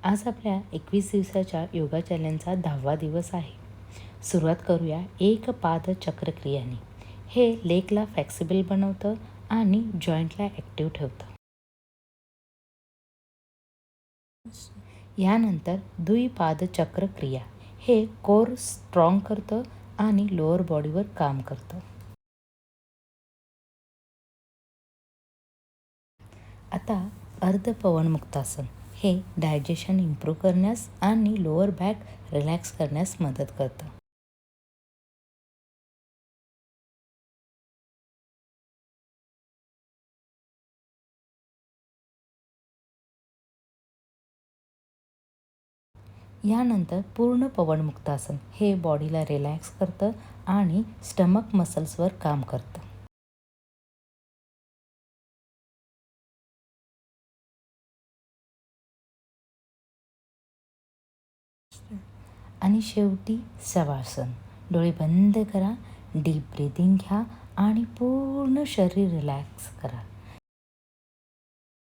आज आपल्या 21 दिवसाच्या योगा चॅलेंजचा 10वा दिवस आहे. सुरुवात करूया एक पाद चक्र क्रियाने. हे लेगला फ्लेक्सिबल बनवतं आणि जॉईंटला ॲक्टिव्ह ठेवतं. यानंतर द्विपाद चक्र क्रिया. हे कोर स्ट्रॉंग करतं आणि लोअर बॉडीवर काम करतं. आता अर्ध पवनमुक्तासन. हे डायजेशन इम्प्रूव्ह करण्यास आणि लोअर बॅक रिलॅक्स करण्यास मदत करतं. यानंतर पूर्ण पवनमुक्तासन. हे बॉडीला रिलॅक्स करतं आणि स्टमक मसल्सवर काम करतं. आणि शेवटी शवासन. डोळे बंद करा, डीप ब्रीदिंग घ्या आणि पूर्ण शरीर रिलॅक्स करा.